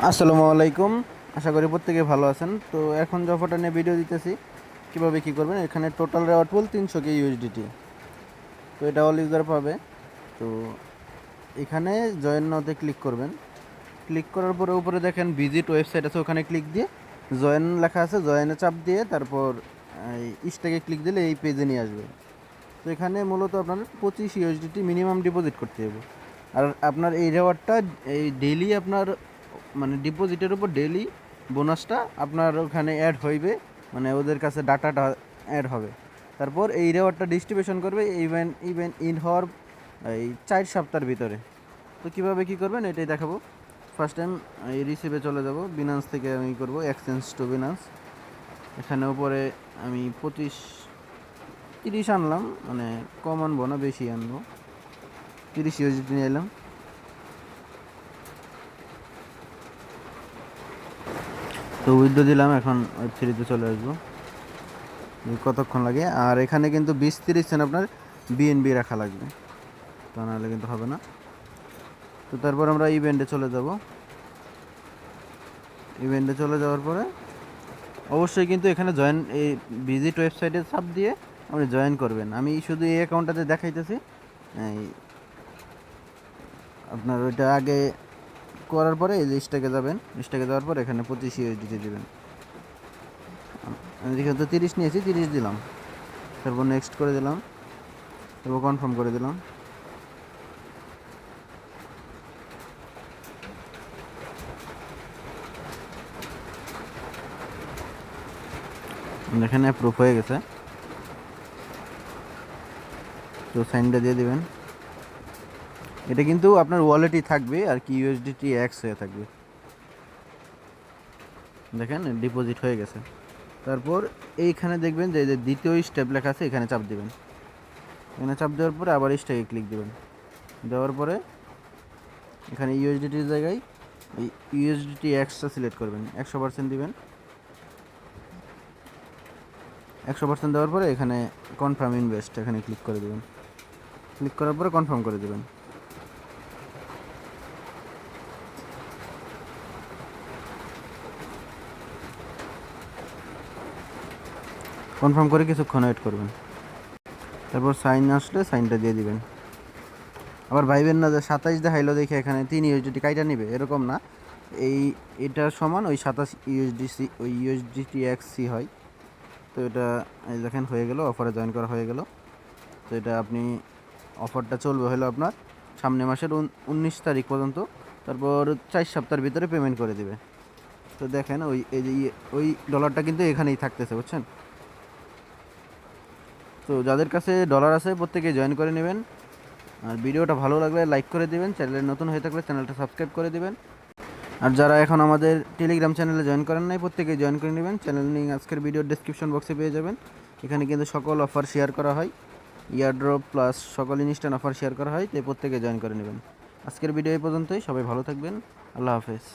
আসসালামু আলাইকুম। আশা করি প্রত্যেকে ভালো আছেন। তো এখন যে অফারটা নিয়ে ভিডিও দিতেছি কীভাবে কী করবেন। এখানে টোটাল রেওয়ার্ড পুল 300 কে ইউএসডিটি। তো এটা অল ইউজার পাবে। তো এখানে জয়েন নাওতে ক্লিক করবেন। ক্লিক করার পরে উপরে দেখেন ভিজিট ওয়েবসাইট আছে, ওখানে ক্লিক দিয়ে জয়েন লেখা আছে, জয়েনে চাপ দিয়ে তারপর ইস্টাকে ক্লিক দিলে এই পেজে নিয়ে আসবে। তো এখানে মূলত আপনার 25 ইউএসডিটি মিনিমাম ডিপোজিট করতে হবে। আর আপনার এই রেওয়ার্ডটা এই ডেইলি আপনার মানে ডিপোজিটের উপর ডেইলি বোনাসটা আপনার ওখানে অ্যাড হইবে, মানে ওদের কাছে ডাটাটা অ্যাড হবে। তারপর এই রেওয়ার্ডটা ডিস্ট্রিবিউশন করবে ইভেন ইন হওয়ার এই 4 সপ্তাহের ভিতরে। তো কীভাবে কী করবেন এটাই দেখাবো। ফার্স্ট টাইম এই রিসিভে চলে যাব, বিনান্স থেকে আমি করব এক্সচেঞ্জ টু বিনান্স। এখানে উপরে আমি 30 আনলাম, মানে কম আনবো না, বেশি আনবো। 30 ইউএসডি নিয়ে এলাম। তো উইথড্র দিলাম, এখন ওয়েব3 চলে আসবো। কতক্ষণ লাগে? আর এখানে কিন্তু 20-30 সেন্ট আপনার বিএনবি রাখা লাগবে, তা নাহলে কিন্তু হবে না। তো তারপর আমরা ইভেন্টে চলে যাব। ইভেন্টে চলে যাওয়ার পরে অবশ্যই কিন্তু এখানে জয়েন এই ভিজিট ওয়েবসাইটে চাপ দিয়ে আপনি জয়েন করবেন। আমি শুধু এই অ্যাকাউন্টটাতে দেখাইতেছি। এই আপনার ওইটা আগে করার পরে এই লিস্টটাকে যাবেন, লিস্টটাকে যাওয়ার পর এখানে 25 ইউএসডিটি দেবেন। আমি যেহেতু 30 নিয়েছি, 30 দিলাম। তারপর নেক্সট করে দিলাম, তারপর কনফার্ম করে দিলাম। এখানে অ্যাপ্রুভ হয়ে গেছে। তো সাইনটা দিয়ে দিবেন। এটা কিন্তু আপনার ওয়ালেটই থাকবে আর কি, ইউএসডিটি এক্স হয়ে থাকবে। দেখেন ডিপোজিট হয়ে গেছে। তারপর এইখানে দেখবেন যে দ্বিতীয় স্টেপ লেখা আছে, এখানে চাপ দিবেন। এখানে চাপ দেওয়ার পরে আবার স্টেপে ক্লিক দিবেন। দেওয়ার পরে এখানে ইউএসডিটির জায়গায় এই ইউএসডিটি এক্সটা সিলেক্ট করবেন, 100% দিবেন। 100% দেওয়ার পরে এখানে কনফার্ম ইনভেস্ট, এখানে ক্লিক করে দেবেন। ক্লিক করার পরে কনফার্ম করে দেবেন। কনফার্ম করে কিছুক্ষণ ওয়েট করবেন। তারপর সাইন আসলে সাইনটা দিয়ে দিবেন। আবার ভাইবেন না যে 27 দেখাইলো দেখে এখানে 3 ইউএসডিটি কাইটা নিবে, এরকম না। এটার সমান ওই 27 ইউএসডিসি ওই ইউএসডিটি এক্সি হয়। তো এটা এই দেখেন হয়ে গেল, অফারে জয়েন করা হয়ে গেল। তো এটা আপনি অফারটা চলবে হলো আপনার সামনে মাসের 19 তারিখ পর্যন্ত। তারপর 4 সপ্তাহের ভিতরে পেমেন্ট করে দিবে। তো দেখেন ওই এই যে ওই ডলারটা কিন্তু এখানেই থাকতেছে, বুঝছেন? তো যাদের কাছে ডলার আছে প্রত্যেকে জয়েন করে নেবেন। আর ভিডিওটা ভালো লাগলে লাইক করে দিবেন, চ্যানেলে নতুন হয়ে থাকলে চ্যানেলটা সাবস্ক্রাইব করে দিবেন। আর যারা এখন আমাদের টেলিগ্রাম চ্যানেলে জয়েন করেন নাই প্রত্যেকেই জয়েন করে নেবেন। চ্যানেল লিঙ্ক আজকের ভিডিওর ডেসক্রিপশন বক্সে পেয়ে যাবেন। এখানে কিন্তু সকল অফার শেয়ার করা হয়, ইয়ারড্রপ প্লাস সকল ইনস্ট্যান্ট অফার শেয়ার করা হয়, তাই প্রত্যেকে জয়েন করে নেবেন। আজকের ভিডিও এই পর্যন্তই। সবাই ভালো থাকবেন। আল্লাহ হাফেজ।